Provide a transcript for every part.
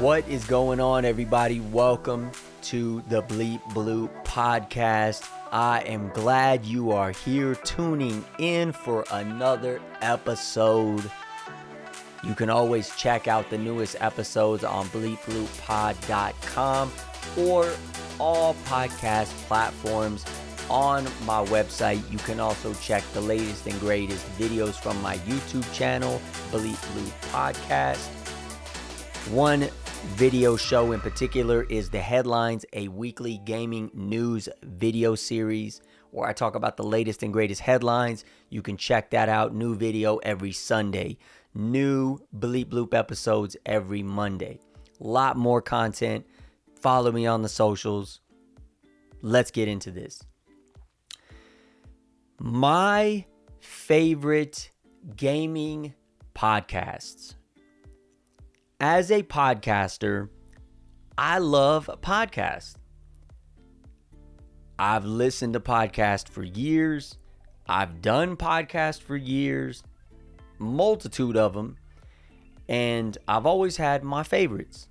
What is going on, everybody? Welcome to the Bleep Blue podcast. I am glad you are here tuning in for another episode. You can always check out the newest episodes on bleepbluepod.com or all podcast platforms on my website. You can also check the latest and greatest videos from my YouTube channel, Bleep Blue Podcast. One video show in particular is The Headlines, a weekly gaming news video series where I talk about the latest and greatest headlines. You can check that out. New video every Sunday. New Bleep Bloop episodes every Monday. A lot more content. Follow me on the socials. Let's get into this. My favorite gaming podcasts. As a podcaster, I love podcasts. I've listened to podcasts for years. I've done podcasts for years, multitude of them, and I've always had my favorites.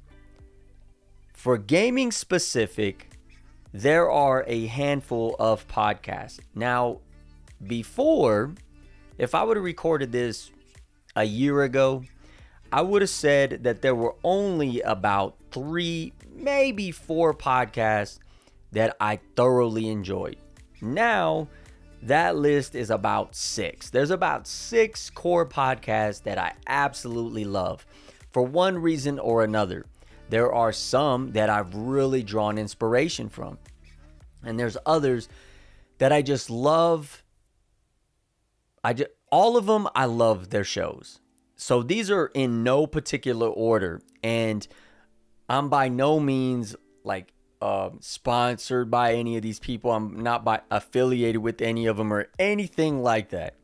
For gaming specific, there are a handful of podcasts. Now, before, if I would have recorded this a year ago, I would have said that there were only about 3, maybe 4 podcasts that I thoroughly enjoyed. Now, that list is about 6. There's about 6 core podcasts that I absolutely love for one reason or another. There are some that I've really drawn inspiration from, and there's others that I just love. All of them, I love their shows. So these are in no particular order, and I'm by no means like sponsored by any of these people. I'm not affiliated with any of them or anything like that.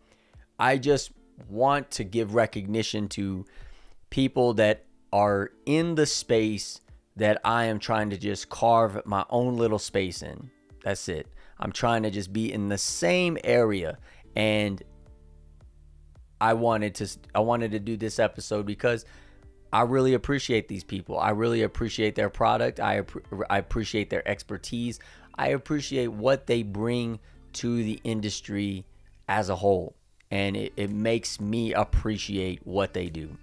I just want to give recognition to people that are in the space that I am trying to just carve my own little space in. That's it. I'm trying to just be in the same area, and I wanted to do this episode because I really appreciate these people. I really appreciate their product. I appreciate their expertise. I appreciate what they bring to the industry as a whole. And it makes me appreciate what they do.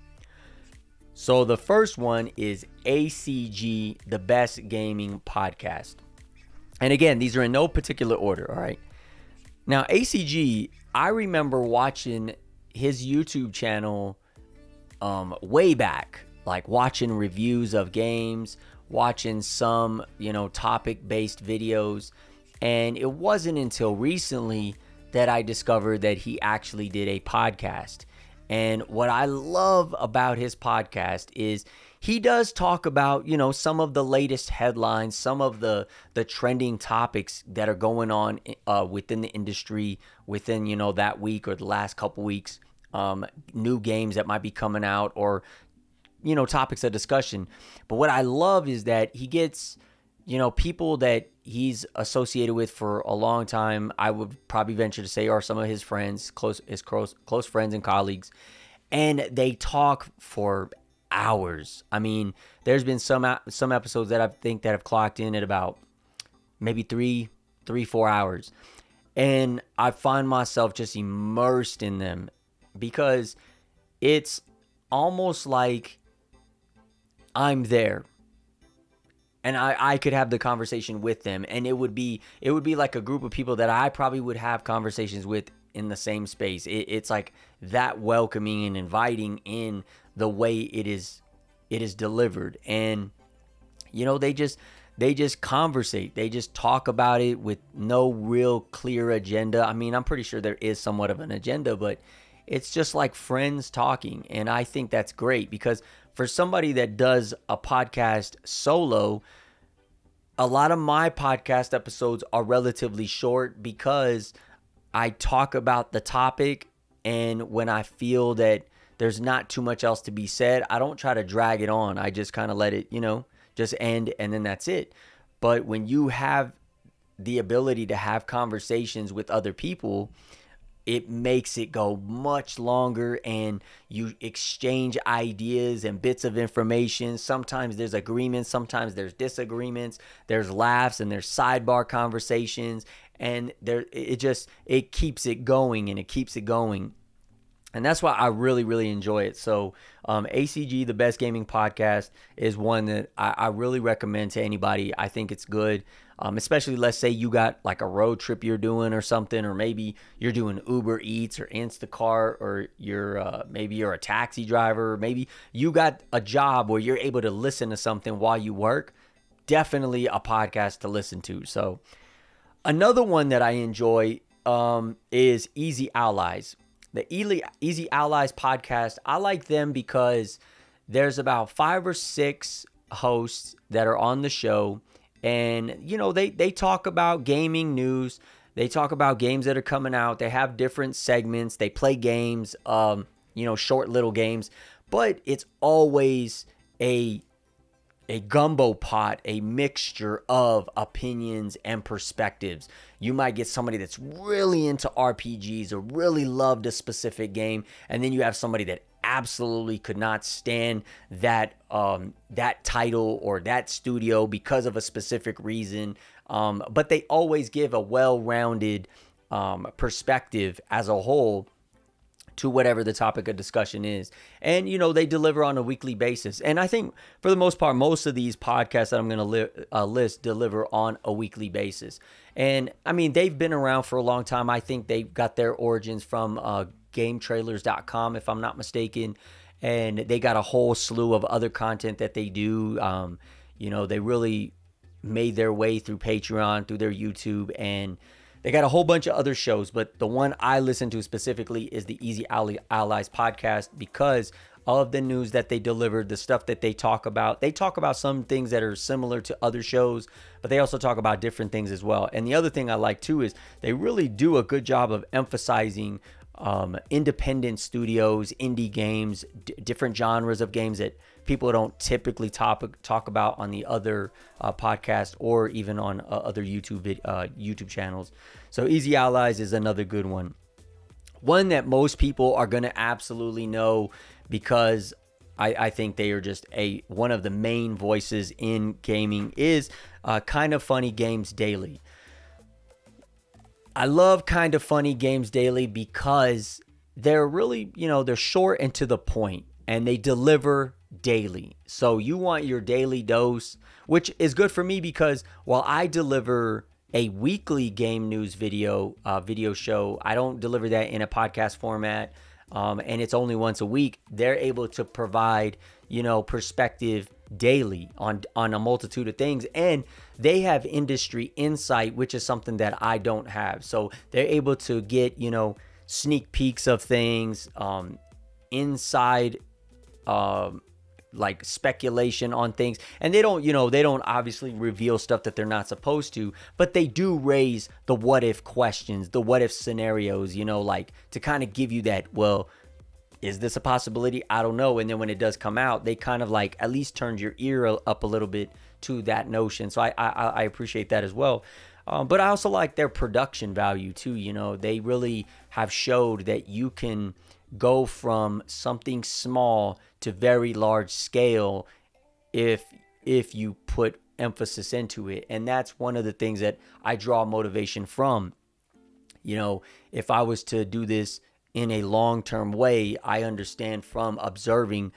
So the first one is ACG, the Best Gaming Podcast. And again, these are in no particular order, all right? Now, ACG, I remember watching his YouTube channel way back, like watching reviews of games, watching some, topic-based videos. And it wasn't until recently that I discovered that he actually did a podcast. And what I love about his podcast is he does talk about, some of the latest headlines, some of the trending topics that are going on within the industry within, that week or the last couple weeks, new games that might be coming out or, topics of discussion. But what I love is that he gets, people that he's associated with for a long time. I would probably venture to say are some of his friends, close friends and colleagues. And they talk for hours. I mean, there's been some episodes that I think that have clocked in at about maybe 4 hours. And I find myself just immersed in them because it's almost like I'm there. And I could have the conversation with them, and it would be like a group of people that I probably would have conversations with in the same space. It's like that welcoming and inviting in the way it is delivered, and they just conversate. They just talk about it with no real clear agenda. I mean, I'm pretty sure there is somewhat of an agenda, but it's just like friends talking, and I think that's great because for somebody that does a podcast solo, a lot of my podcast episodes are relatively short because I talk about the topic, and when I feel that there's not too much else to be said, I don't try to drag it on. I just kind of let it, just end, and then that's it. But when you have the ability to have conversations with other people, it makes it go much longer, and you exchange ideas and bits of information. Sometimes there's agreements, sometimes there's disagreements, there's laughs, and there's sidebar conversations, and it keeps it going, and it keeps it going. And that's why I really, really enjoy it. So ACG, the Best Gaming Podcast, is one that I really recommend to anybody. I think it's good, especially let's say you got like a road trip you're doing or something, or maybe you're doing Uber Eats or Instacart, or maybe you're a taxi driver, or maybe you got a job where you're able to listen to something while you work. Definitely a podcast to listen to. So another one that I enjoy is Easy Allies. The Easy Allies podcast, I like them because there's about 5 or 6 hosts that are on the show. And, they talk about gaming news. They talk about games that are coming out. They have different segments. They play games, short little games. But it's always a gumbo pot, a mixture of opinions and perspectives. You might get somebody that's really into RPGs or really loved a specific game, and then you have somebody that absolutely could not stand that title or that studio because of a specific reason. But they always give a well-rounded perspective as a whole to whatever the topic of discussion is. And, they deliver on a weekly basis. And I think for the most part, most of these podcasts that I'm going to list deliver on a weekly basis. And I mean, they've been around for a long time. I think they've got their origins from GameTrailers.com, if I'm not mistaken. And they got a whole slew of other content that they do. They really made their way through Patreon, through their YouTube, and they got a whole bunch of other shows, but the one I listen to specifically is the Easy Allies podcast because of the news that they delivered, the stuff that they talk about. They talk about some things that are similar to other shows, but they also talk about different things as well. And the other thing I like too is they really do a good job of emphasizing independent studios, indie games, different genres of games that people don't typically talk about on the other podcast or even on other YouTube channels. So Easy Allies is another good one. One that most people are going to absolutely know because I think they are just one of the main voices in gaming is Kind of Funny Games Daily. I love Kind of Funny Games Daily because they're really, they're short and to the point, and they deliver daily. So you want your daily dose, which is good for me because while I deliver a weekly game news video show, I don't deliver that in a podcast format, and it's only once a week. They're able to provide, perspective daily on a multitude of things, and they have industry insight, which is something that I don't have. So they're able to get, sneak peeks of things, inside, like speculation on things, and they don't obviously reveal stuff that they're not supposed to, but they do raise the what if questions, the what if scenarios, like to kind of give you that, well, is this a possibility? I don't know. And then when it does come out, they kind of like at least turned your ear up a little bit to that notion. So I appreciate that as well. But I also like their production value too. They really have showed that you can go from something small to very large scale if you put emphasis into it. And that's one of the things that I draw motivation from. If I was to do this in a long-term way, I understand from observing,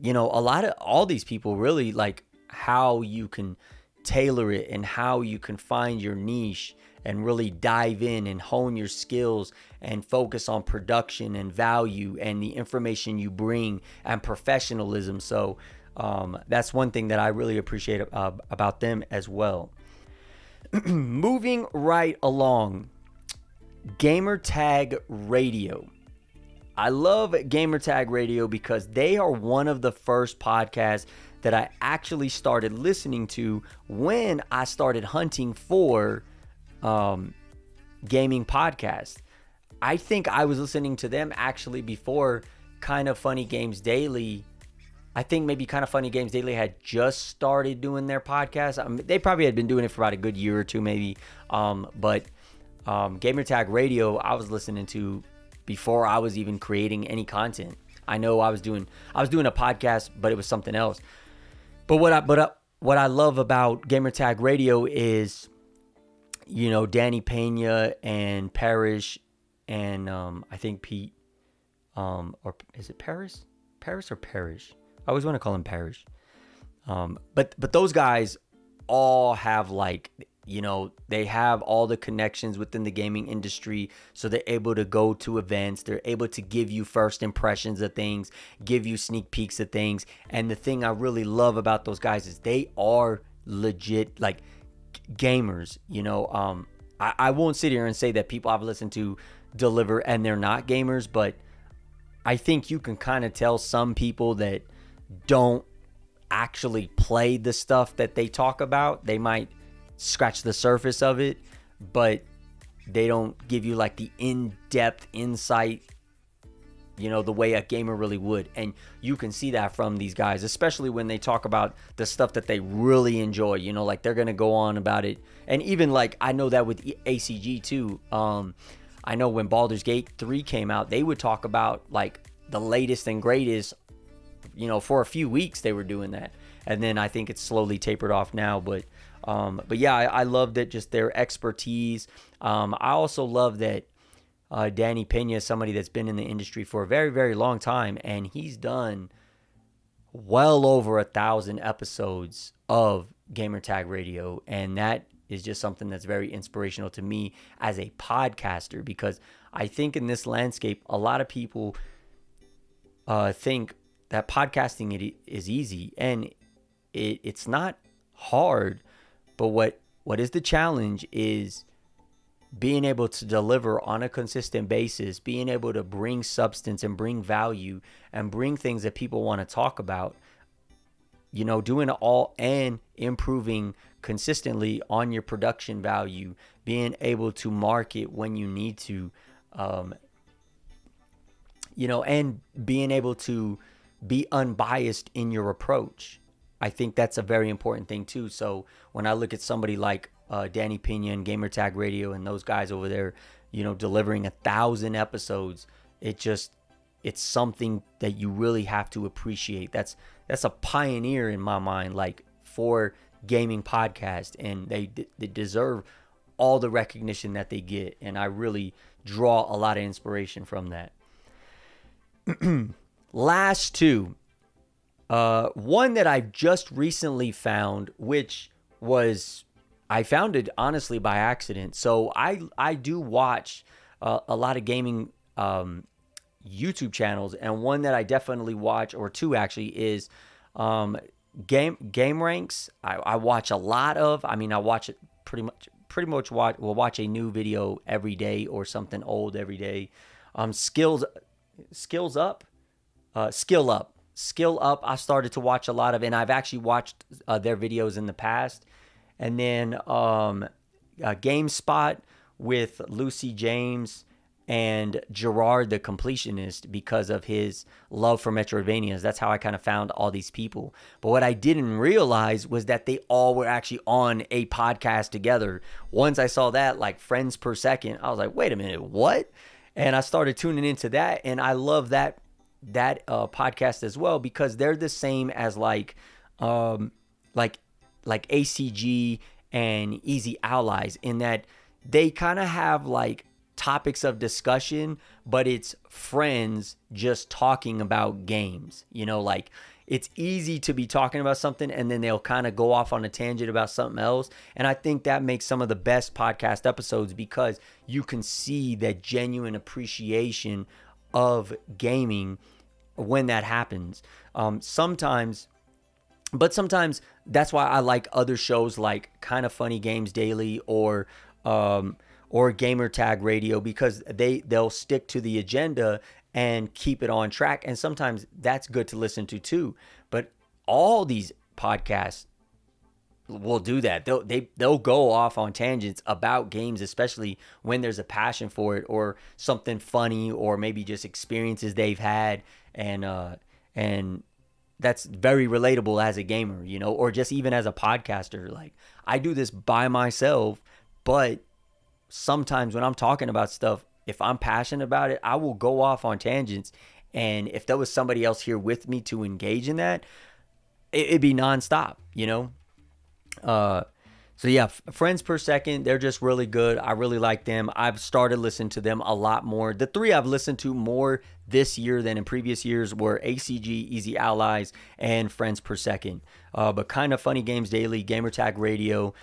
all these people really like how you can tailor it and how you can find your niche and really dive in and hone your skills and focus on production and value and the information you bring and professionalism. So that's one thing that I really appreciate about them as well. Moving right along, Gamertag Radio. I love Gamertag Radio because they are one of the first podcasts that I actually started listening to when I started hunting for gaming podcasts. I think I was listening to them actually before Kind of Funny Games Daily. I think maybe Kind of Funny Games Daily had just started doing their podcast. They probably had been doing it for about a good year or two maybe. But Gamertag Radio, I was listening to before I was even creating any content. I know I was doing a podcast, but it was something else. But what I love about Gamertag Radio is, you know, Danny Pena and Parrish and I think Pete, or is it Paris? Paris or Parrish? I always want to call him Parrish. But those guys all have, like, you know, they have all the connections within the gaming industry, so they're able to go to events, they're able to give you first impressions of things, give you sneak peeks of things. And the thing I really love about those guys is they are legit, like, gamers. You know, I won't sit here and say that people I've listened to deliver and they're not gamers, but I think you can kind of tell some people that don't actually play the stuff that they talk about. They might scratch the surface of it, but they don't give you like the in-depth insight, you know, the way a gamer really would. And you can see that from these guys, especially when they talk about the stuff that they really enjoy, you know, like they're going to go on about it. And even like, I know that with ACG too. I know when Baldur's Gate 3 came out, they would talk about like the latest and greatest, you know, for a few weeks they were doing that. And then I think it's slowly tapered off now, but yeah, I love that, just their expertise. I also love that Danny Pena is somebody that's been in the industry for a very, very long time, and he's done well over 1,000 episodes of Gamertag Radio, and that is just something that's very inspirational to me as a podcaster, because I think in this landscape, a lot of people think that podcasting is easy, and it's not hard. But what is the challenge is being able to deliver on a consistent basis, being able to bring substance and bring value and bring things that people want to talk about, you know, doing it all and improving consistently on your production value, being able to market when you need to, you know, and being able to be unbiased in your approach. I think that's a very important thing too. So when I look at somebody like Danny Pena and Gamertag Radio and those guys over there, you know, delivering 1,000 episodes, it's something that you really have to appreciate. That's a pioneer in my mind, like for gaming podcast, and they deserve all the recognition that they get. And I really draw a lot of inspiration from that. Last two. One that I've just recently found, which I found it honestly by accident. So I do watch a lot of gaming YouTube channels, and one that I definitely watch, or two actually, is Game Ranks. I watch a lot of. I mean, I watch it pretty much we'll watch a new video every day or something old every day. Skill Up. I started to watch a lot of, and I've actually watched their videos in the past. And then GameSpot with Lucy James and Gerard the Completionist, because of his love for Metroidvanias. That's how I kind of found all these people. But what I didn't realize was that they all were actually on a podcast together. Once I saw that, like Friends Per Second, I was like, wait a minute, what? And I started tuning into that, and I love that podcast as well, because they're the same as like ACG and Easy Allies, in that they kind of have like topics of discussion, but it's friends just talking about games. You know, like it's easy to be talking about something and then they'll kind of go off on a tangent about something else. And I think that makes some of the best podcast episodes, because you can see that genuine appreciation of gaming when that happens. Sometimes that's why I like other shows like Kind of Funny Games Daily or Gamertag Radio, because they'll stick to the agenda and keep it on track. And sometimes that's good to listen to too. But all these podcasts will do that. They'll go off on tangents about games, especially when there's a passion for it, or something funny, or maybe just experiences they've had, and that's very relatable as a gamer, you know, or just even as a podcaster. Like, I do this by myself, but sometimes when I'm talking about stuff, if I'm passionate about it, I will go off on tangents. And if there was somebody else here with me to engage in that, it'd be nonstop, you know? So yeah, Friends Per Second, they're just really good. I really like them. I've started listening to them a lot more. The three I've listened to more this year than in previous years were ACG, Easy Allies, and Friends Per Second. But Kind of Funny Games Daily, Gamertag Radio,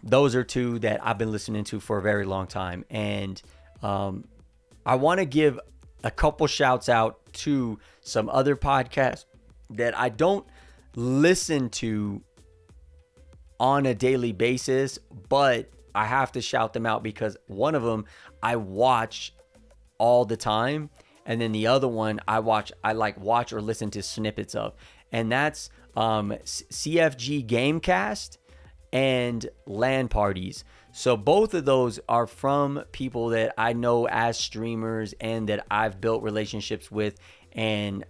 those are two that I've been listening to for a very long time. And I want to give a couple shouts out to some other podcasts that I don't listen to on a daily basis, but I have to shout them out because one of them I watch all the time, and then the other one I watch or listen to snippets of, and that's CFG Gamecast and LAN Parties. So both of those are from people that I know as streamers and that I've built relationships with. And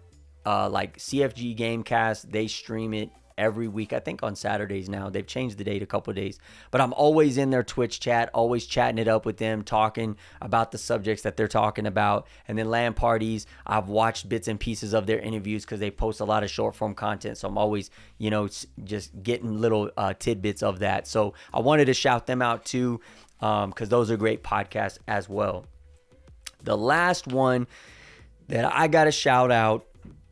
like CFG Gamecast, they stream it every week, I think on Saturdays now. They've changed the date a couple of days, but I'm always in their Twitch chat, always chatting it up with them, talking about the subjects that they're talking about. And then LAN Parties, I've watched bits and pieces of their interviews because they post a lot of short form content. So I'm always, you know, just getting little tidbits of that. So I wanted to shout them out too, because those are great podcasts as well. The last one that I got to shout out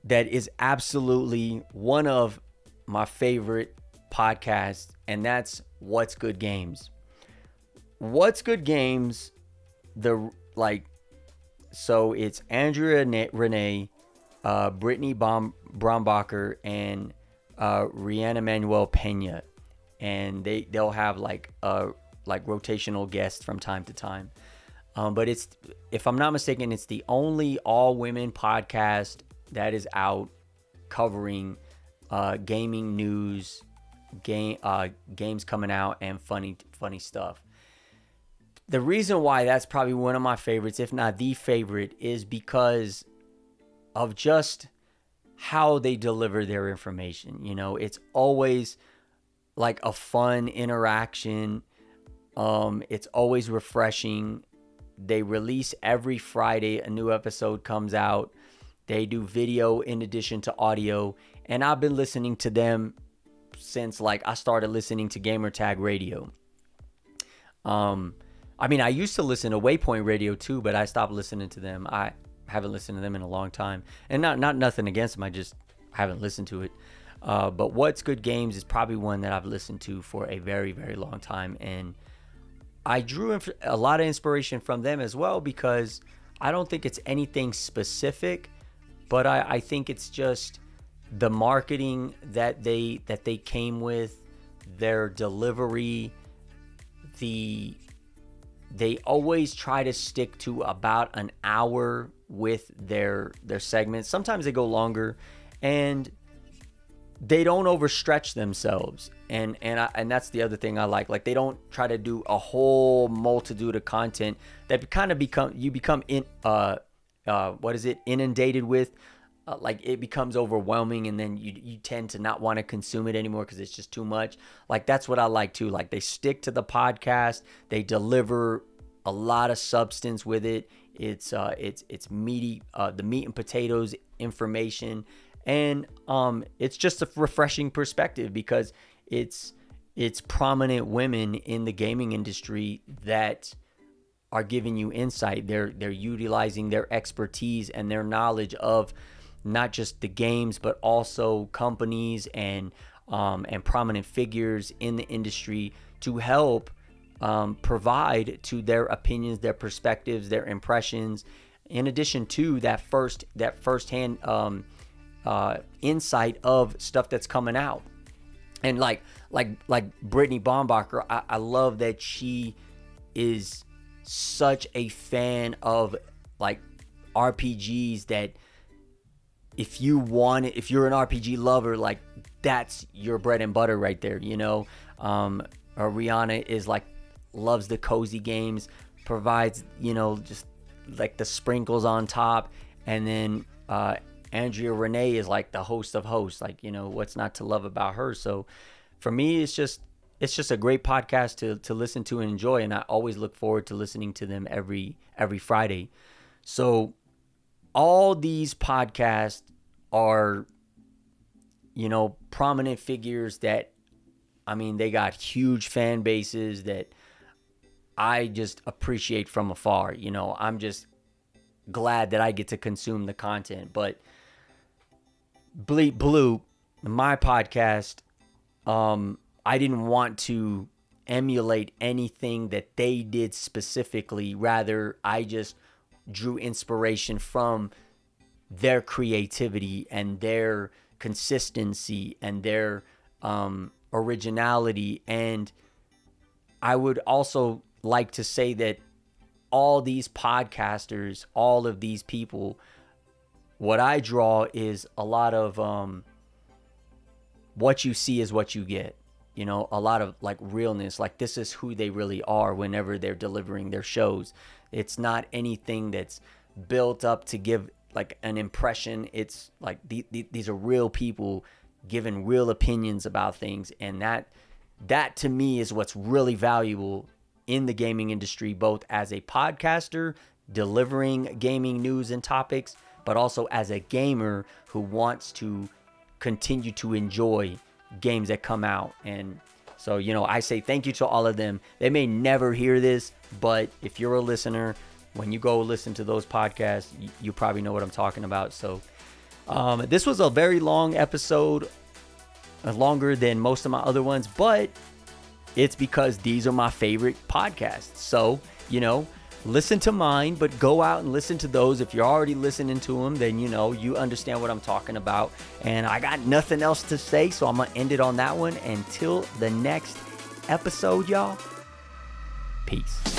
that is absolutely one of my favorite podcast, and that's What's Good Games. What's Good Games, so it's Andrea Renee, Brittany Brombacher, and Rihanna Manuel Pena, and they'll have like rotational guests from time to time. But it's, if I'm not mistaken, it's the only all women podcast that is out covering gaming news, games coming out, and funny stuff. The reason why that's probably one of my favorites, if not the favorite, is because of just how they deliver their information. You know, it's always like a fun interaction. It's always refreshing. They release every Friday, a new episode comes out. They do video in addition to audio. And I've been listening to them since I started listening to Gamertag Radio. I mean, I used to listen to Waypoint Radio too, but I stopped listening to them. I haven't listened to them in a long time. And not nothing against them, I just haven't listened to it. But What's Good Games is probably one that I've listened to for a very, very long time. And I drew a lot of inspiration from them as well, because I don't think it's anything specific, but I think it's just the marketing that they came with, their delivery, they always try to stick to about an hour with their segments. Sometimes they go longer, and they don't overstretch themselves. And that's the other thing I like. Like, they don't try to do a whole multitude of content that kind of become inundated with. Like, it becomes overwhelming, and then you tend to not want to consume it anymore because it's just too much. Like, that's what I like too. Like, they stick to the podcast. They deliver a lot of substance with it. It's meaty, the meat and potatoes information, and it's just a refreshing perspective because it's prominent women in the gaming industry that are giving you insight. They're utilizing their expertise and their knowledge of not just the games, but also companies and prominent figures in the industry to help provide to their opinions, their perspectives, their impressions, in addition to that firsthand insight of stuff that's coming out. And like Brittany Bombacher, I love that she is such a fan of like RPGs, that if you're an RPG lover, like, that's your bread and butter right there, you know. Rihanna is loves the cozy games, provides, you know, just like the sprinkles on top. And then Andrea Renee is like the host of hosts, like, you know, what's not to love about her. So for me, it's just it's just a great podcast to listen to and enjoy, and I always look forward to listening to them every Friday. So all these podcasts are, you know, prominent figures that, I mean, they got huge fan bases that I just appreciate from afar. You know, I'm just glad that I get to consume the content. But Bleep Blue, my podcast, I didn't want to emulate anything that they did specifically. Rather, I just drew inspiration from their creativity and their consistency and their originality. And I would also like to say that all these podcasters, all of these people, what I draw is a lot of what you see is what you get. You know, a lot of like realness, like this is who they really are whenever they're delivering their shows. It's not anything that's built up to give like an impression. It's like these are real people giving real opinions about things. And that to me is what's really valuable in the gaming industry, both as a podcaster delivering gaming news and topics, but also as a gamer who wants to continue to enjoy games that come out. And so, you know, I say thank you to all of them. They may never hear this, but if you're a listener, when you go listen to those podcasts, you probably know what I'm talking about. So this was a very long episode, longer than most of my other ones, but it's because these are my favorite podcasts. So, you know, listen to mine, but go out and listen to those. If you're already listening to them, then, you know, you understand what I'm talking about. And I got nothing else to say, so I'm going to end it on that one. Until the next episode, y'all. Peace.